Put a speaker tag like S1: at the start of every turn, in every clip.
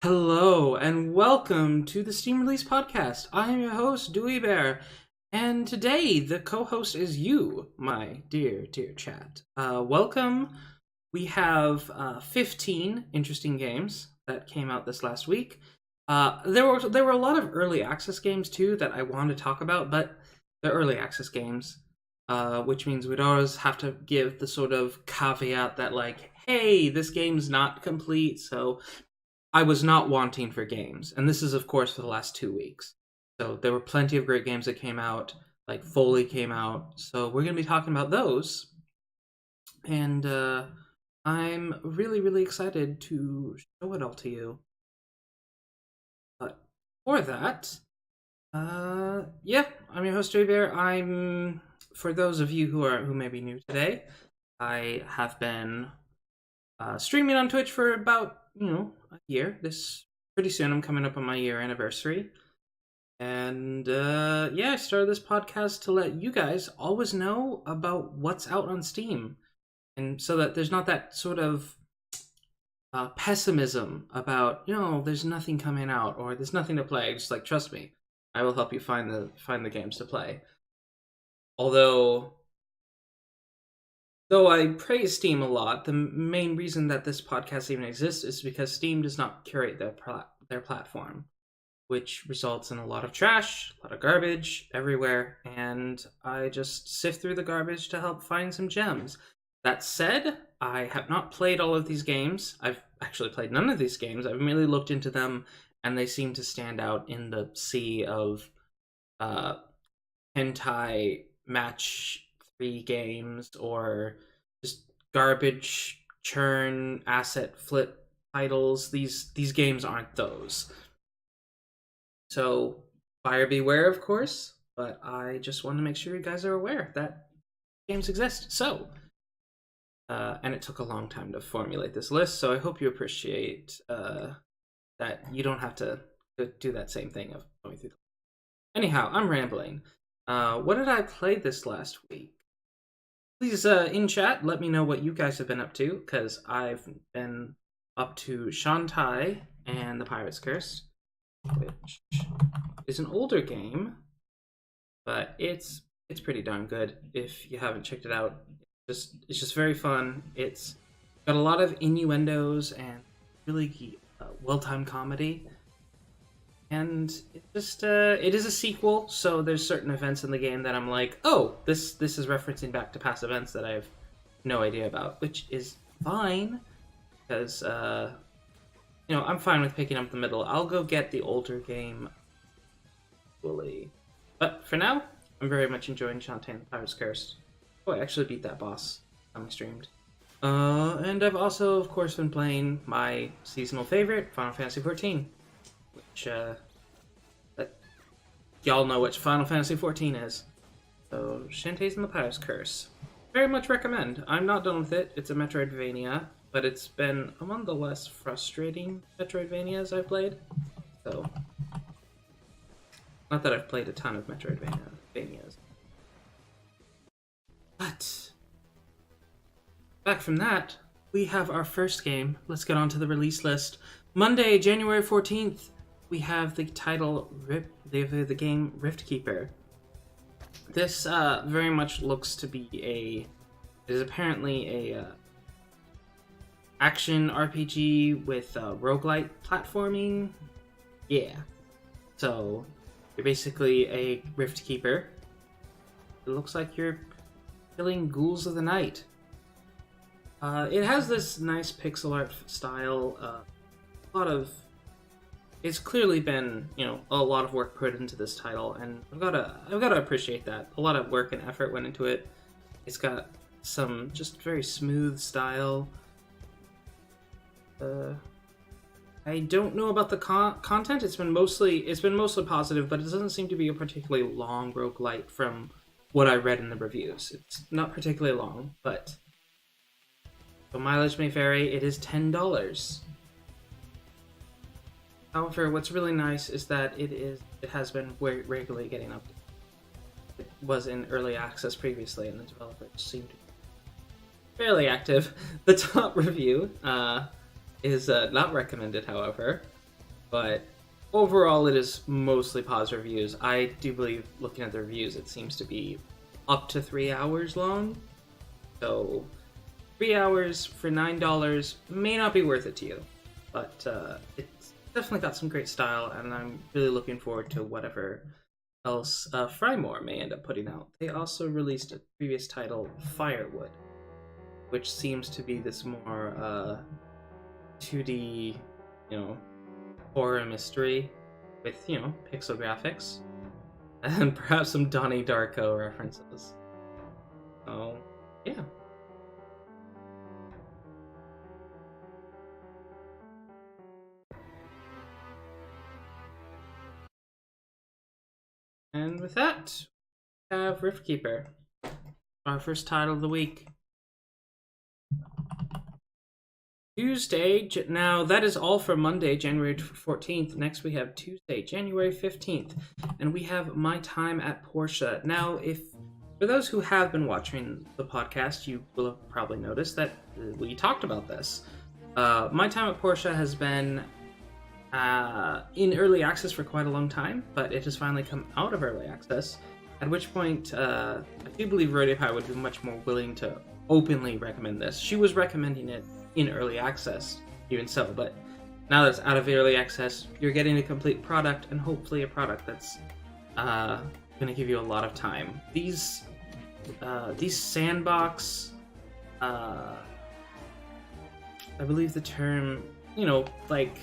S1: Hello and welcome to the Steam Release Podcast. I am your host, Dewey Bear, and today the co-host is you, my dear chat. Welcome. We have 15 interesting games that came out this last week. There were a lot of early access games too that I wanted to talk about, but they're early access games, which means we'd always have to give the sort of caveat that like, hey, this game's not complete, so I was not wanting for games, and this is, of course, for the last 2 weeks. So there were plenty of great games that came out, like Foley came out, so we're going to be talking about those. And I'm really excited to show it all to you. But for that, yeah, I'm your host, Jay Bear. For those of you who may be new today, I have been streaming on Twitch for about a year. This pretty soon I'm coming up on my year anniversary. And I started this podcast to let you guys always know about what's out on Steam. And so that there's not that sort of pessimism about, there's nothing coming out or there's nothing to play. Just like, trust me, I will help you find the games to play. Although I praise Steam a lot, the main reason that this podcast even exists is because Steam does not curate their platform, which results in a lot of trash, a lot of garbage everywhere, and I just sift through the garbage to help find some gems. That said, I have not played all of these games. I've actually played none of these games. I've merely looked into them, and they seem to stand out in the sea of hentai match games or just garbage churn asset flip titles. These games aren't those. So buyer beware, of course, but I just want to make sure you guys are aware that games exist. So and it took a long time to formulate this list, so I hope you appreciate that you don't have to do that same thing of going through. Anyhow, I'm rambling. What did I play this last week? Please, in chat, let me know what you guys have been up to, because I've been up to Shantae and the Pirate's Curse, which is an older game, but it's pretty darn good if you haven't checked it out. It's just very fun. It's got a lot of innuendos and really well-timed comedy. And it is a sequel, so there's certain events in the game that I'm like, oh, this is referencing back to past events that I have no idea about, which is fine, because, I'm fine with picking up the middle. I'll go get the older game fully. But for now, I'm very much enjoying Shantae and the Pirate's Curse. Oh, I actually beat that boss on my streamed. And I've also, of course, been playing my seasonal favorite, Final Fantasy XIV. Which, y'all know which Final Fantasy XIV is. So, Shantae's and the Pirate's Curse. Very much recommend. I'm not done with it. It's a Metroidvania, but it's been among the less frustrating Metroidvanias I've played. So, not that I've played a ton of Metroidvanias. But, back from that, we have our first game. Let's get on to the release list. Monday, January 14th, we have the title, the game Rift Keeper. This very much looks to be it is apparently a action RPG with roguelite platforming. Yeah. So, you're basically a Rift Keeper. It looks like you're killing ghouls of the night. It has this nice pixel art style, it's clearly been, a lot of work put into this title, and I've gotta appreciate that. A lot of work and effort went into it. It's got some just very smooth style. I don't know about the content. It's been mostly positive, but it doesn't seem to be a particularly long roguelite from what I read in the reviews. It's not particularly long, but the mileage may vary. It is $10. However, what's really nice is that it has been regularly getting updated. It was in early access previously, and the developers seem to be fairly active. The top review is not recommended, however. but overall it is mostly positive reviews. I do believe, looking at the reviews, it seems to be up to 3 hours long. So 3 hours for $9 may not be worth it to you, but it's definitely got some great style, and I'm really looking forward to whatever else Frymore may end up putting out. They also released a previous title, Firewood, which seems to be this more 2D, horror mystery with, pixel graphics and perhaps some Donnie Darko references. So, yeah. And with that, we have Riftkeeper, our first title of the week. Tuesday, now that is all for Monday, January 14th. Next we have Tuesday, January 15th, and we have My Time at Portia. Now, for those who have been watching the podcast, you will have probably noticed that we talked about this. My Time at Portia has been in early access for quite a long time, but it has finally come out of early access, at which point I do believe Rodeo Pie would be much more willing to openly recommend this. She was recommending it in early access, even so, but now that it's out of early access, you're getting a complete product, and hopefully a product that's going to give you a lot of time. These sandbox, I believe the term, like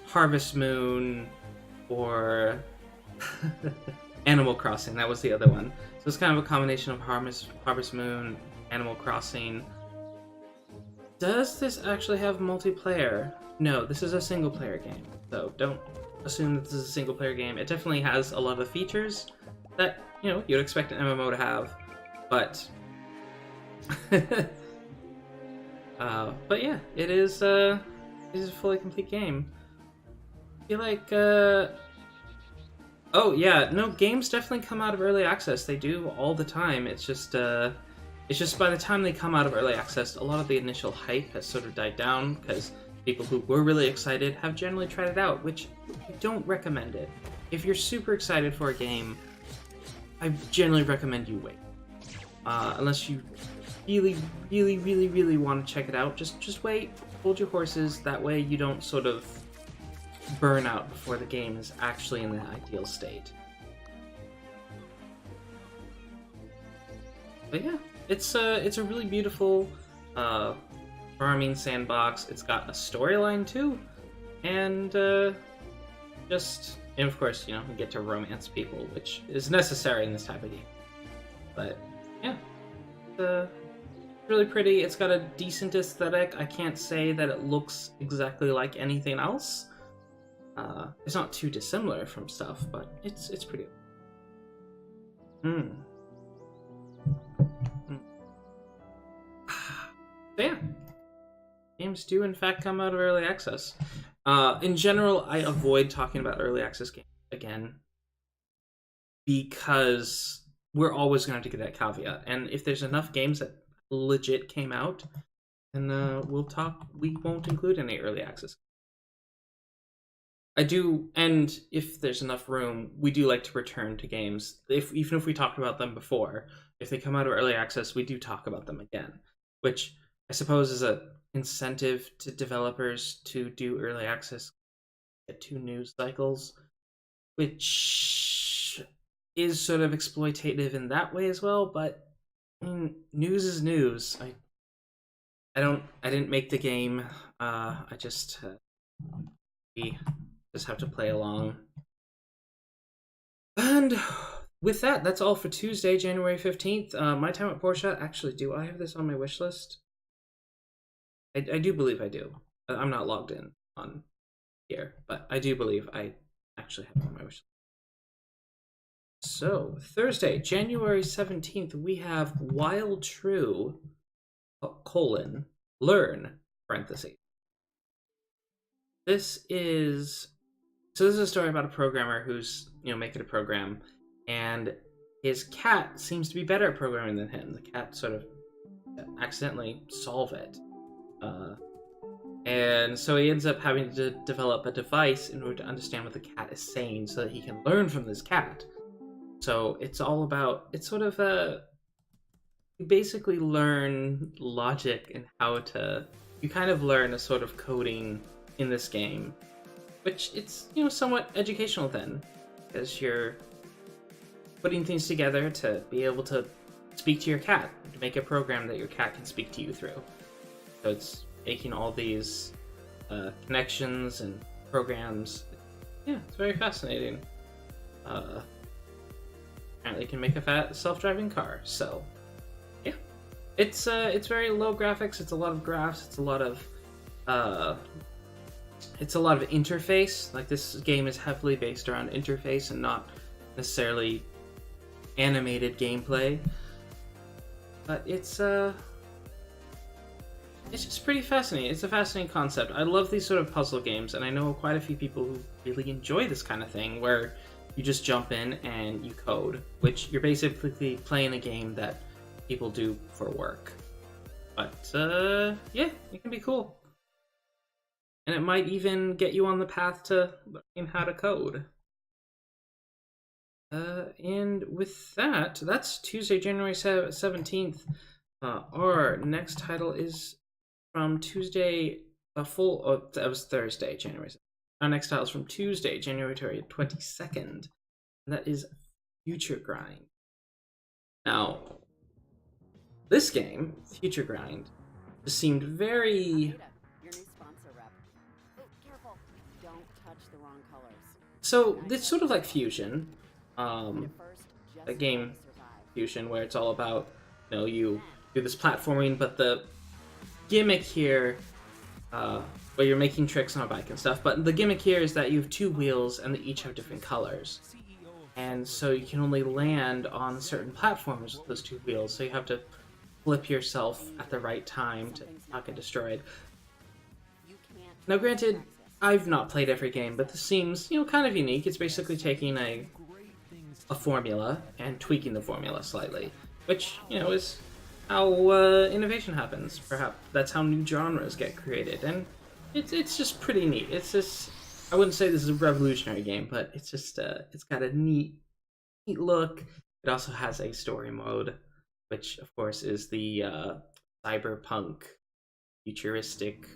S1: Harvest Moon or Animal Crossing, that was the other one. So it's kind of a combination of Harvest Moon, Animal Crossing. Does this actually have multiplayer? No, this is a single player game, so don't assume that this is a single player game. It definitely has a lot of features that, you'd expect an MMO to have, but but yeah, it is a fully complete game. I feel like oh yeah, no, games definitely come out of early access. They do all the time. It's just by the time they come out of early access, a lot of the initial hype has sort of died down, because people who were really excited have generally tried it out, which I don't recommend it. If you're super excited for a game, I generally recommend you wait. Unless you really, really, really, really want to check it out, just wait, hold your horses, that way you don't sort of burn out before the game is actually in the ideal state. But yeah, it's a really beautiful farming sandbox. It's got a storyline too, and of course, you get to romance people, which is necessary in this type of game. But yeah, it's really pretty. It's got a decent aesthetic. I can't say that it looks exactly like anything else. It's not too dissimilar from stuff, but it's pretty. Yeah, games do in fact come out of early access. In general, I avoid talking about early access games again, because we're always going to have to get that caveat. And if there's enough games that legit came out, then we won't include any early access. I do, and if there's enough room, we do like to return to games. Even if we talked about them before, if they come out of early access, we do talk about them again, which I suppose is an incentive to developers to do early access, get 2 news cycles, which is sort of exploitative in that way as well. But news is news. I didn't make the game. I just we just have to play along. And with that, that's all for Tuesday, January 15th. My Time at Portia. Actually, do I have this on my wish list? I do believe I do. I'm not logged in on here, but I do believe I actually have it on my wish list. So, Thursday, January 17th, we have While True, learn, parentheses. This is a story about a programmer who's, making a program, and his cat seems to be better at programming than him. The cat sort of accidentally solve it. And so he ends up having to develop a device in order to understand what the cat is saying so that he can learn from this cat. So it's all about, it's sort of a, you basically learn logic and how to, you kind of learn a sort of coding in this game, which it's, you know, somewhat educational then, because you're putting things together to be able to speak to your cat, to make a program that your cat can speak to you through. So it's making all these connections and programs. Yeah, it's very fascinating. Apparently, you can make a self-driving car. So, yeah, it's very low graphics. It's a lot of graphs. It's a lot of interface. Like, this game is heavily based around interface and not necessarily animated gameplay. But it's just pretty fascinating. It's a fascinating concept. I love these sort of puzzle games, and I know quite a few people who really enjoy this kind of thing, where you just jump in and you code, which you're basically playing a game that people do for work. But, yeah, it can be cool. And it might even get you on the path to learning how to code. And with that, that's Tuesday, January 17th. Our next title is from Tuesday, that was Thursday, January 7th. Our next title is from Tuesday, January 22nd. And that is FutureGrind. Now, this game, FutureGrind, just seemed very... So, it's sort of like Fusion. A game Fusion, where it's all about, you know, you do this platforming, but the gimmick here, where you're making tricks on a bike and stuff, but the gimmick here is that you have two wheels and they each have different colors. And so you can only land on certain platforms with those two wheels, so you have to flip yourself at the right time to not get destroyed. Now granted, I've not played every game, but this seems, you know, kind of unique. It's basically taking a formula and tweaking the formula slightly, which, you know, is how innovation happens. Perhaps that's how new genres get created, and it's just pretty neat. It's just, I wouldn't say this is a revolutionary game, but it's just it's got a neat look. It also has a story mode, which of course is the cyberpunk futuristic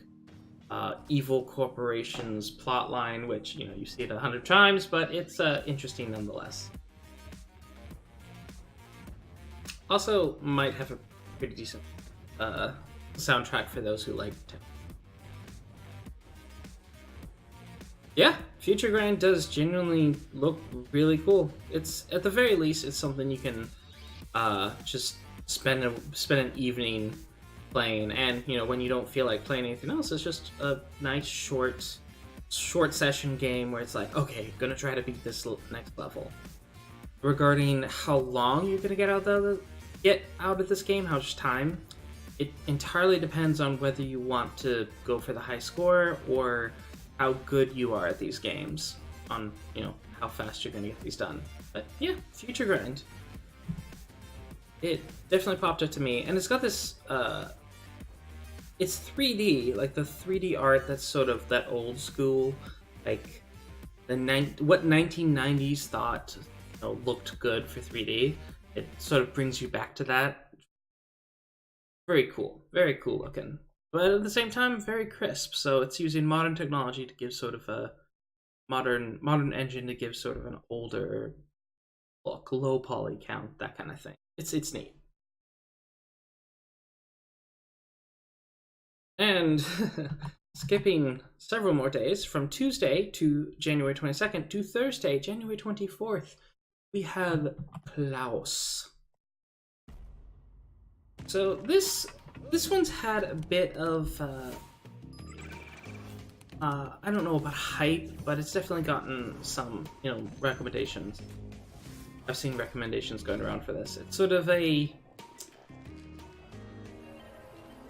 S1: evil corporations plotline, which, you know, you see it 100 times, but it's interesting nonetheless. Also, might have a pretty decent soundtrack for those who like it. Yeah, FutureGrind does genuinely look really cool. It's, at the very least, it's something you can just spend an evening playing, and, you know, when you don't feel like playing anything else, it's just a nice short session game where it's like, okay, gonna try to beat this next level. Regarding how long you're gonna get out of this game, how much time, it entirely depends on whether you want to go for the high score or how good you are at these games, on, you know, how fast you're gonna get these done. But yeah, FutureGrind. It definitely popped up to me, and it's got this it's 3D, like the 3D art that's sort of that old school, like what 1990s thought, you know, looked good for 3D. It sort of brings you back to that. Very cool looking, but at the same time very crisp. So it's using modern technology to give sort of a modern engine to give sort of an older look, low poly count, that kind of thing. It's neat. And skipping several more days, from Tuesday to January 22nd to Thursday, January 24th, we have KLAUS. So this one's had a bit of I don't know about hype, but it's definitely gotten some, you know, recommendations. I've seen recommendations going around for this. It's sort of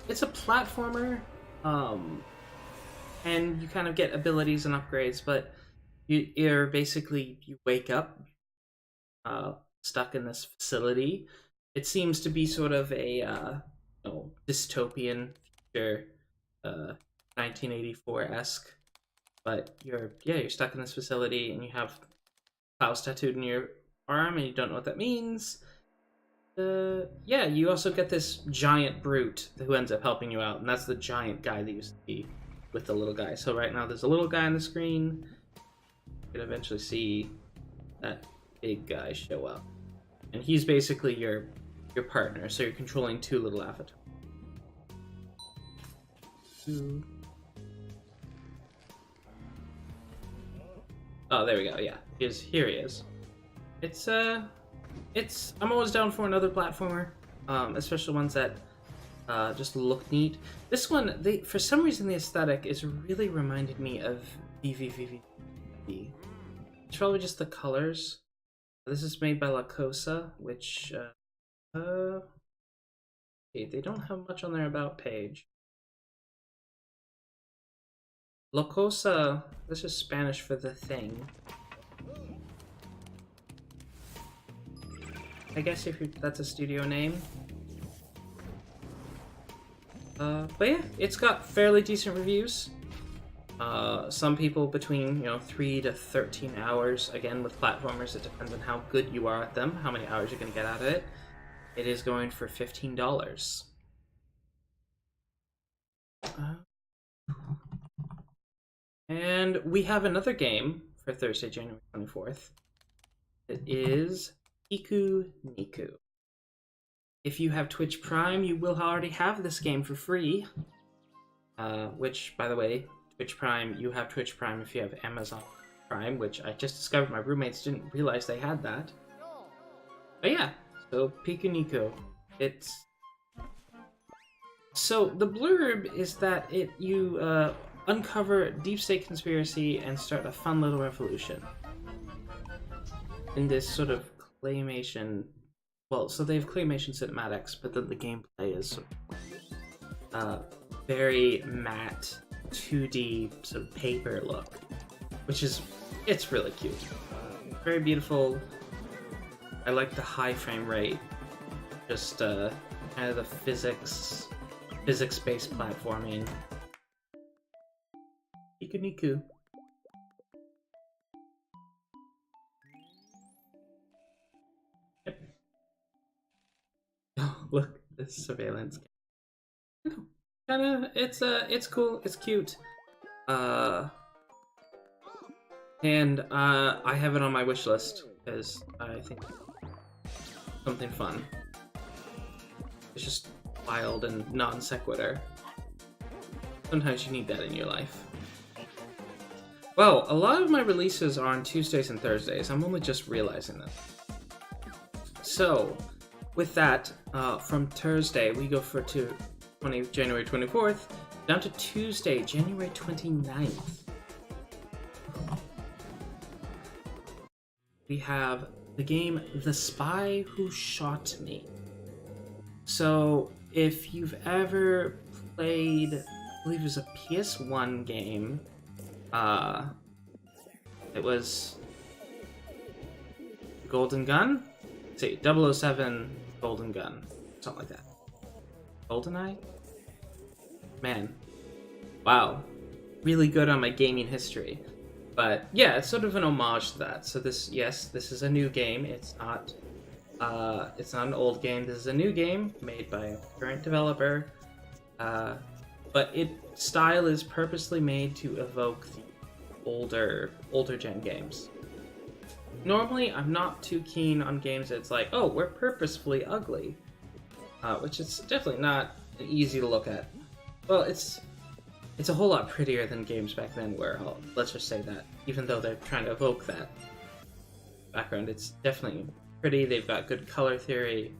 S1: it's a platformer, and you kind of get abilities and upgrades, but you're basically, you wake up stuck in this facility. It seems to be sort of a you know, dystopian future 1984-esque. But you're stuck in this facility and you have KLAUS tattooed in your arm and you don't know what that means. Yeah, you also get this giant brute who ends up helping you out, and that's the giant guy that you see with the little guy. So right now there's a little guy on the screen. You can eventually see that big guy show up. And he's basically your partner, so you're controlling two little avatars. Oh, there we go, yeah. Here he is. I'm always down for another platformer, especially ones that just look neat. This one, for some reason, the aesthetic is really reminded me of VVVV. It's probably just the colors. This is made by KLAUS, which okay, they don't have much on their about page. KLAUS, this is Spanish for the thing. I guess that's a studio name. But yeah, it's got fairly decent reviews. Some people between 3 to 13 hours. Again, with platformers, it depends on how good you are at them, how many hours you're gonna get out of it. It is going for $15. And we have another game for Thursday, January 24th. It is Pikuniku. If you have Twitch Prime, you will already have this game for free. Which, by the way, Twitch Prime, you have Twitch Prime if you have Amazon Prime, which I just discovered my roommates didn't realize they had that. But yeah, so Pikuniku. So the blurb is that you uncover deep state conspiracy and start a fun little revolution. In this sort of claymation, well, so they have claymation cinematics, but then the gameplay is sort of, very matte 2D sort of paper look, it's really cute. Very beautiful. I like the high frame rate, just kind of the physics-based platforming. Pikuniku. Oh, look, this surveillance. It's cool, it's cute. And I have it on my wish list because I think something fun. It's just wild and non sequitur. Sometimes you need that in your life. Well, a lot of my releases are on Tuesdays and Thursdays. I'm only just realizing that. So, with that, from Thursday, we go for January 24th, down to Tuesday, January 29th. We have the game The Spy Who Shot Me. So, if you've ever played, I believe it was a PS1 game, it was Golden Gun? Let's see, 007 Golden Gun, something like that. GoldenEye? Man, wow, really good on my gaming history. But yeah, it's sort of an homage to that. So this is a new game. It's not an old game. This is a new game made by a current developer. But its style is purposely made to evoke the older gen games. Normally, I'm not too keen on games that's like, oh, we're purposefully ugly, which is definitely not easy to look at. Well, it's a whole lot prettier than games back then were, let's just say that. Even though they're trying to evoke that background, it's definitely pretty. They've got good color theory.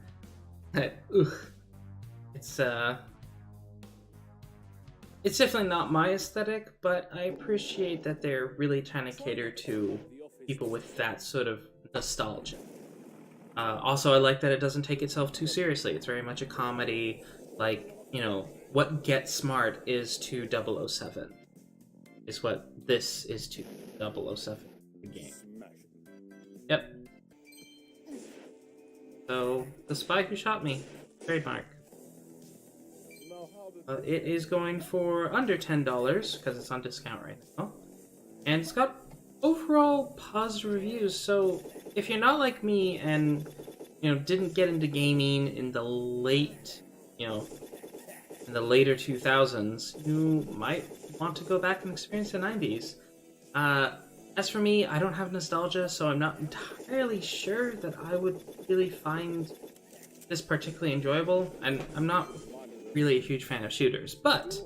S1: It's definitely not my aesthetic, but I appreciate that they're really trying to cater to people with that sort of nostalgia. Also, I like that it doesn't take itself too seriously. It's very much a comedy, like, what Get Smart is to 007 is what this is to 007, the game. Yep. So, The Spy Who Shot Me, trademark. It is going for under $10 because it's on discount right now. And it's got overall positive reviews, so if you're not like me and, didn't get into gaming in the late, in the later 2000s, you might want to go back and experience the 90s. As for me, I don't have nostalgia, so I'm not entirely sure that I would really find this particularly enjoyable, and I'm not really a huge fan of shooters, but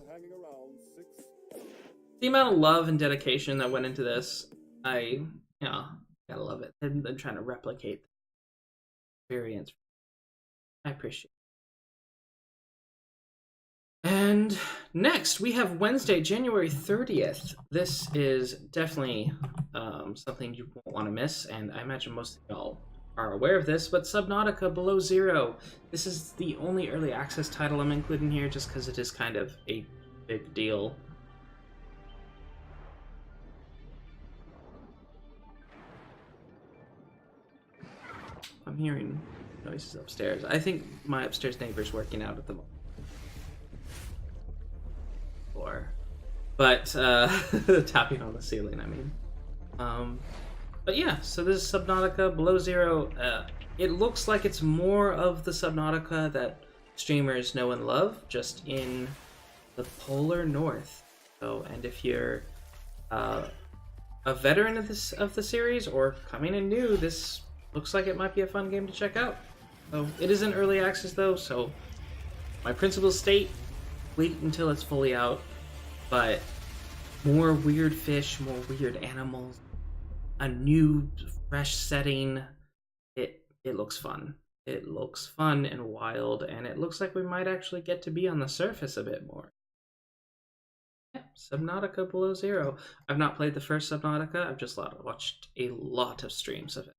S1: the amount of love and dedication that went into this, I gotta love it. And then trying to replicate the experience. I appreciate it. And next, we have Wednesday, January 30th. This is definitely something you won't want to miss, and I imagine most of y'all are aware of this, but Subnautica Below Zero. This is the only early access title I'm including here just because it is kind of a big deal. I'm hearing noises upstairs. I think my upstairs neighbor's working out at the moment. But tapping on the ceiling, I mean. But yeah, so this is Subnautica Below Zero. It looks like it's more of the Subnautica that streamers know and love, just in the polar north. So, and if you're a veteran of the series or coming in new, this looks like it might be a fun game to check out. So it is in early access though, so my principles state, wait until it's fully out. But more weird fish, more weird animals, a new, fresh setting. It looks fun. It looks fun and wild, and it looks like we might actually get to be on the surface a bit more. Yeah, Subnautica Below Zero. I've not played the first Subnautica. I've just watched a lot of streams of it.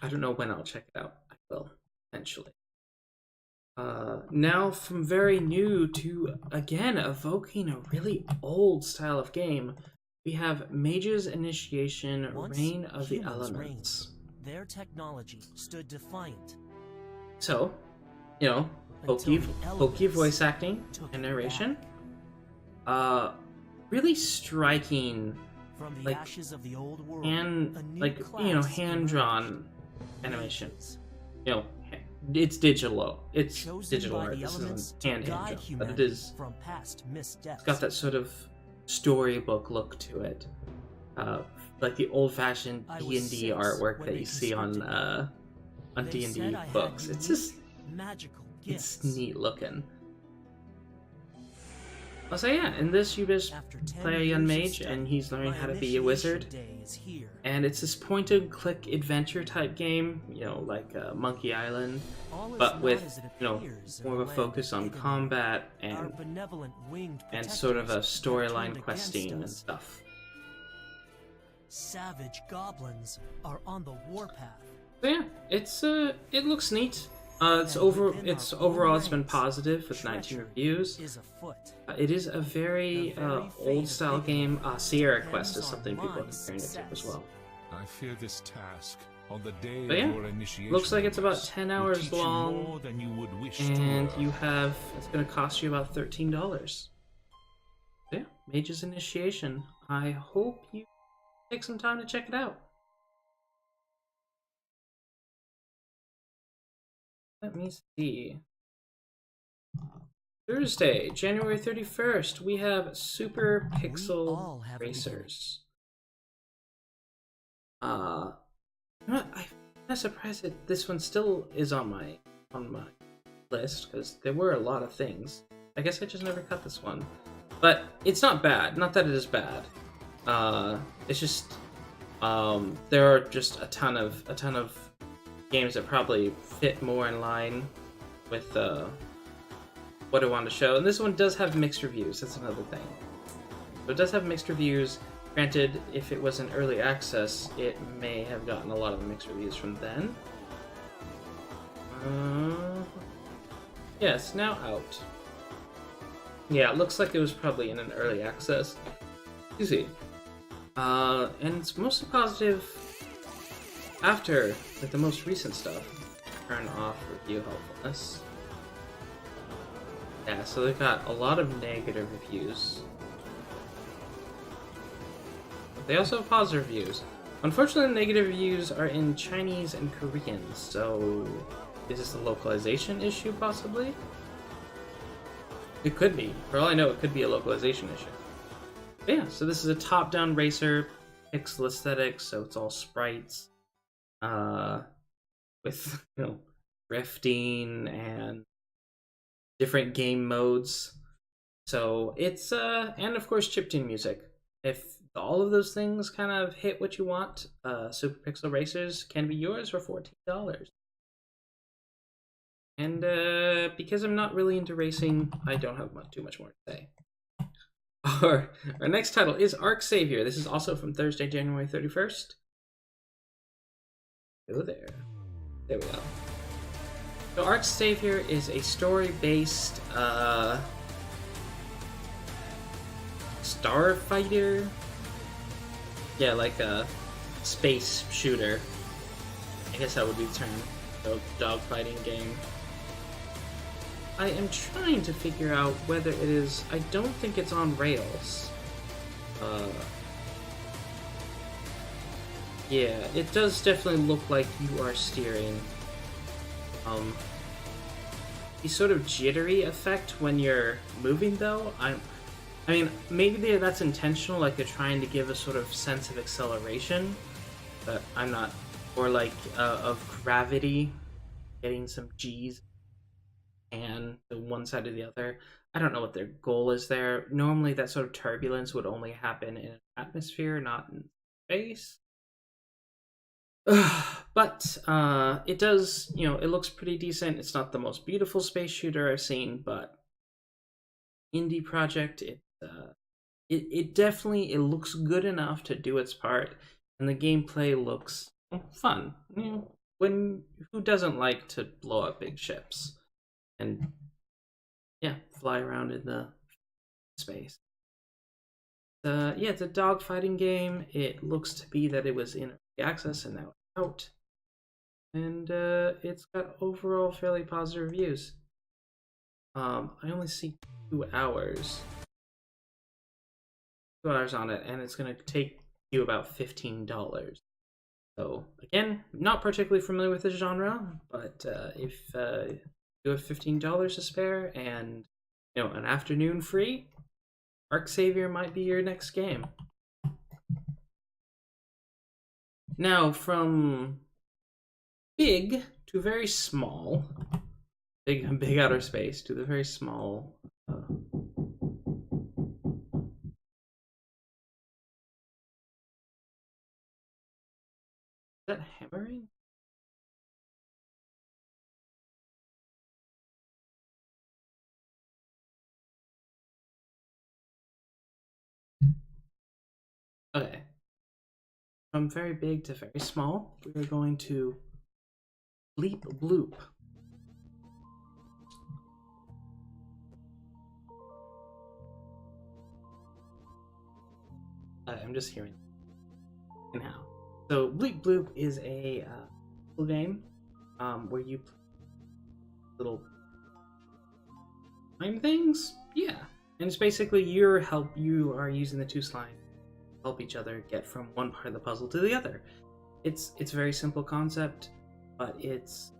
S1: I don't know when I'll check it out. I will, eventually. Now from very new to, again, evoking a really old style of game, we have Mage's Initiation, Reign of the Elements.
S2: Their technology stood defiant.
S1: So, pokey voice acting and narration. Really striking,
S2: From the ashes of the old world,
S1: hand-drawn animations. It's digital. It's digital art. This isn't hand-drawn, but it is.
S2: From past missteps.
S1: It's got that sort of storybook look to it, like the old-fashioned D&D artwork that you see on D&D books. It's just magical. It's neat looking. So yeah, in this you just play a young mage and he's learning how to be a wizard. And it's this point-and-click adventure type game, like Monkey Island, but with, more of a focus on combat and sort of a storyline questing and stuff.
S2: Savage goblins are on the warpath.
S1: So yeah, it looks neat. Overall it's been positive with 19 reviews. It is a very old style game. Sierra Quest is something people are comparing it to as well.
S3: I fear this task on the day
S1: but yeah,
S3: of your initiation.
S1: Looks like it's about 10 hours long, and it's going to cost you about $13. Yeah, Mage's Initiation. I hope you take some time to check it out. Let me see. Thursday, January 31st, we have Super Pixel Racers. I'm kind of surprised that this one still is on my list, because there were a lot of things. I guess I just never cut this one. But it's not bad. Not that it is bad. It's just there are just a ton of games that probably fit more in line with what I wanted to show. And this one does have mixed reviews. That's another thing. So it does have mixed reviews. Granted, if it was in early access, it may have gotten a lot of mixed reviews from then. Yeah, it's now out. Yeah, it looks like it was probably in an early access. You see. And it's mostly positive after the most recent stuff. Turn off review helpfulness. Yeah, so they've got a lot of negative reviews. They also have positive reviews. Unfortunately, the negative reviews are in Chinese and Korean, so is this a localization issue, possibly? It could be. For all I know, it could be a localization issue. But yeah, so this is a top-down racer, pixel aesthetic, so it's all sprites, with, you know, drifting and different game modes. So it's, and of course, chiptune music. If all of those things kind of hit what you want, Super Pixel Racers can be yours for $14. And because I'm not really into racing, I don't have too much more to say. Our next title is Ark Savior. This is also from Thursday, January 31st. Go there. There we go. So Ark Savior is a story-based starfighter. Yeah, like a space shooter. I guess that would be the term. So dogfighting game. I am trying to figure out whether it is. I don't think it's on rails. Yeah, it does definitely look like you are steering. The sort of jittery effect when you're moving, though, I mean, maybe that's intentional, like they're trying to give a sort of sense of acceleration, but I'm not, or like of gravity, getting some G's and the one side or the other. I don't know what their goal is there. Normally that sort of turbulence would only happen in an atmosphere, not in space. But it does, you know, it looks pretty decent. It's not the most beautiful space shooter I've seen, but indie project, it definitely, it looks good enough to do its part, and the gameplay looks fun. You know, who doesn't like to blow up big ships and yeah, fly around in the space? Yeah, it's a dogfighting game. It looks to be that it was in early access and now it's out, and it's got overall fairly positive reviews. I only see 2 hours. 2 hours on it, and it's going to take you about $15. So, again, not particularly familiar with this genre, but if you have $15 to spare and, you know, an afternoon free, Ark Savior might be your next game. Now, from big to very small, big outer space to the very small. Is that hammering? Okay. From very big to very small, we're going to Bleep Bloop. I'm just hearing now. So Bleep Bloop is a game where you play little slime things. Yeah, and it's basically you are using the 2 slimes to help each other get from one part of the puzzle to the other. It's a very simple concept, but it's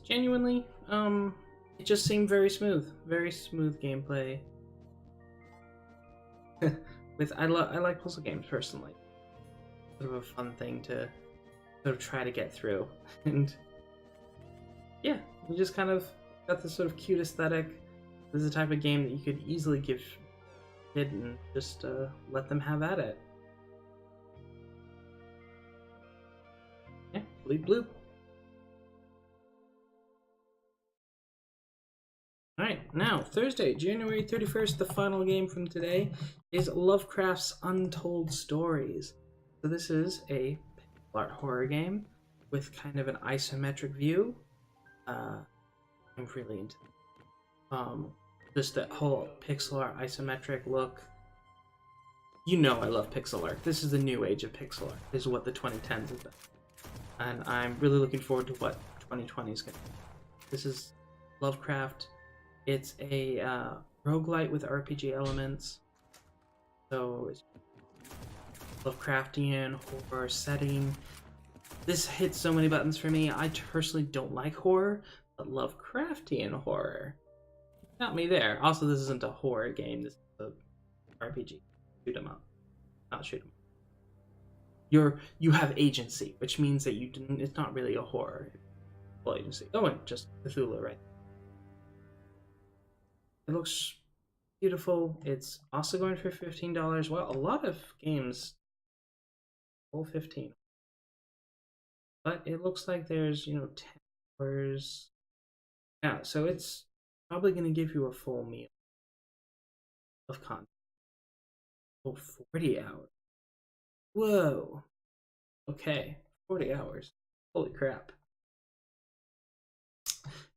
S1: genuinely it just seemed very smooth gameplay. I like puzzle games personally. Sort of a fun thing to sort of try to get through, and yeah, you just kind of got this sort of cute aesthetic. This is the type of game that you could easily give a kid and just let them have at it. Yeah, Bleep Bloop. Alright, now, Thursday, January 31st, the final game from today is Lovecraft's Untold Stories. So this is a pixel art horror game with kind of an isometric view. I'm really into it. Just that whole pixel art isometric look. You know I love pixel art. This is the new age of pixel art. This is what the 2010s have been. And I'm really looking forward to what 2020 is going to be. This is Lovecraft It's a roguelite with RPG elements. So it's Lovecraftian horror setting. This hits so many buttons for me. I personally don't like horror, but Lovecraftian horror got me there. Also, this isn't a horror game. This is a RPG. Shoot 'em up, not shoot 'em up. You have agency, which means that you didn't. It's not really a horror. Full agency. Oh, and just Cthulhu, right? It looks beautiful. It's also going for $15. Well, a lot of games full 15, but it looks like there's 10 hours. Yeah, so it's probably going to give you a full meal of content. Oh, 40 hours. Whoa. Okay, 40 hours. Holy crap.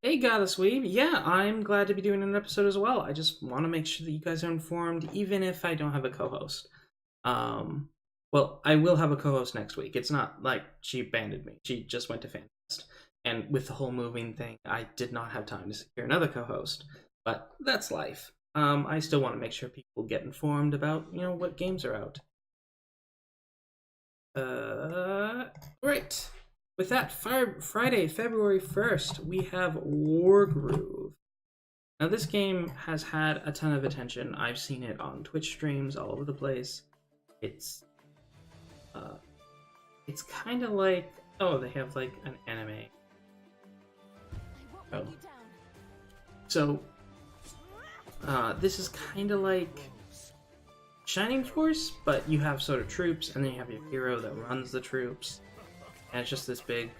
S1: Hey, Goddess Weeb. Yeah, I'm glad to be doing an episode as well. I just want to make sure that you guys are informed, even if I don't have a co-host. Well, I will have a co-host next week. It's not like she abandoned me. She just went to FanFest. And with the whole moving thing, I did not have time to secure another co-host. But that's life. I still want to make sure people get informed about, what games are out. Right. With that, Friday, February 1st, we have Wargroove. Now, this game has had a ton of attention. I've seen it on Twitch streams all over the place. It's kind of like, they have like an anime. Oh. So, this is kind of like Shining Force, but you have sort of troops, and then you have your hero that runs the troops. And it's just this big,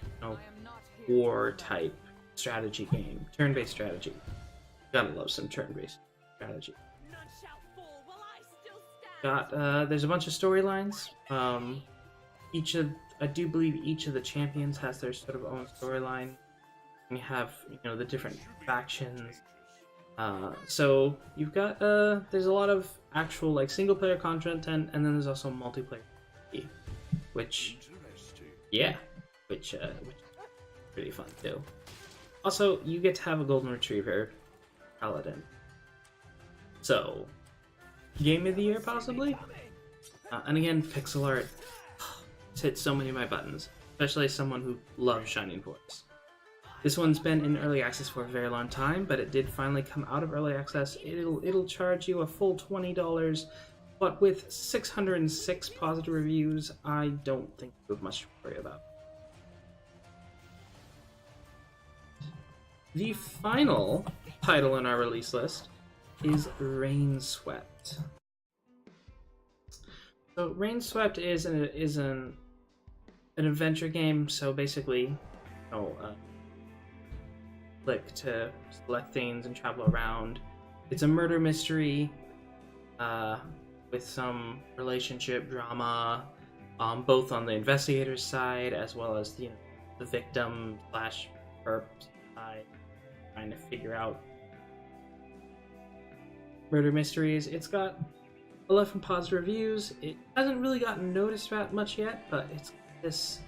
S1: war-type strategy game. Turn-based strategy. Gotta love some turn-based strategy. There's a bunch of storylines. I do believe each of the champions has their sort of own storyline. And you have, the different factions. So you've got, there's a lot of actual, single-player content, and then there's also multiplayer, which is pretty fun too. Also, you get to have a golden retriever paladin. So, game of the year possibly. And again, pixel art hits so many of my buttons, especially as someone who loves Shining Force. This one's been in early access for a very long time, but it did finally come out of early access. It'll charge you a full $20. But with 606 positive reviews, I don't think you have much to worry about. The final title in our release list is Rainswept. So Rainswept is an adventure game. So basically, click to select things and travel around. It's a murder mystery. With some relationship drama, both on the investigator's side as well as the victim / perp side, trying to figure out murder mysteries. It's got 11 positive reviews. It hasn't really gotten noticed that much yet, but it's this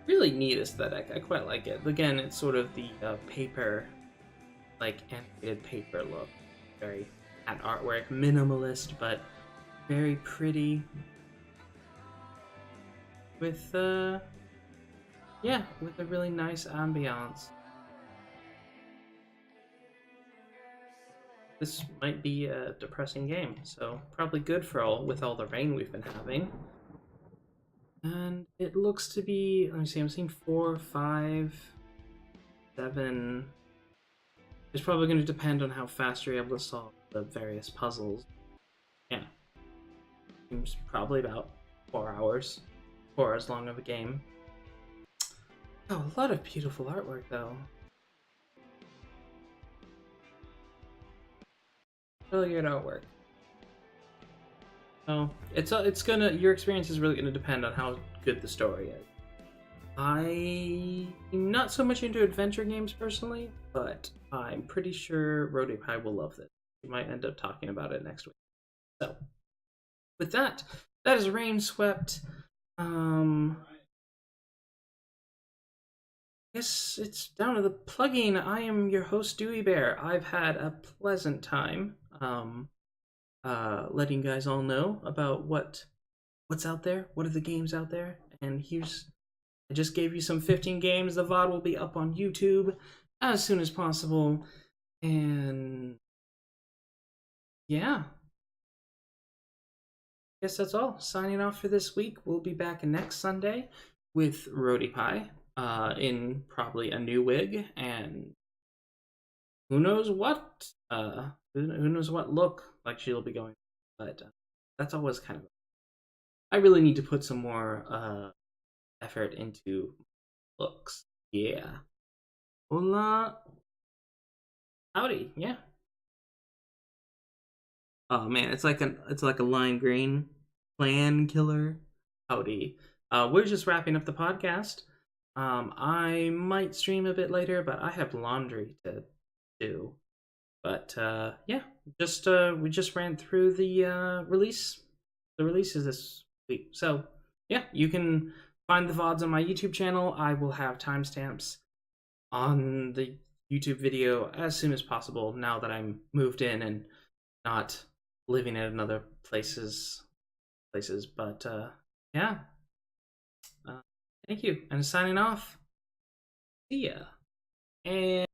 S1: really neat aesthetic. I quite like it. Again, it's sort of the paper, animated paper look, very at artwork, minimalist, but very pretty. With a really nice ambiance. This might be a depressing game, so probably good with all the rain we've been having. And it looks to be, let me see, I'm seeing 4, 5, 7. It's probably going to depend on how fast you're able to solve the various puzzles. Yeah. Seems probably about 4 hours. 4 hours long of a game. Oh, a lot of beautiful artwork, though. Really good artwork. So, your experience is really gonna depend on how good the story is. I'm not so much into adventure games personally, but I'm pretty sure RodePie will love this. We might end up talking about it next week. So, with that is Rainswept. guess it's down to the plugging. I am your host, Dewey Bear. I've had a pleasant time letting you guys all know about what's out there, what are the games out there, and I just gave you some 15 games. The VOD will be up on YouTube as soon as possible, and yeah, guess that's all. Signing off for this week. We'll be back next Sunday with Roadie Pie in probably a new wig and who knows what who knows what look like she'll be going. But that's always kind of. I really need to put some more effort into looks. Yeah. Hola. Howdy. Yeah. Oh man, it's like a lime green plan killer. Howdy. We're just wrapping up the podcast. I might stream a bit later, but I have laundry to do. But yeah, just we just ran through the releases this week. So yeah, you can find the VODs on my YouTube channel. I will have timestamps on the YouTube video as soon as possible now that I'm moved in and not living at another places. But yeah, thank you. And signing off. See ya. And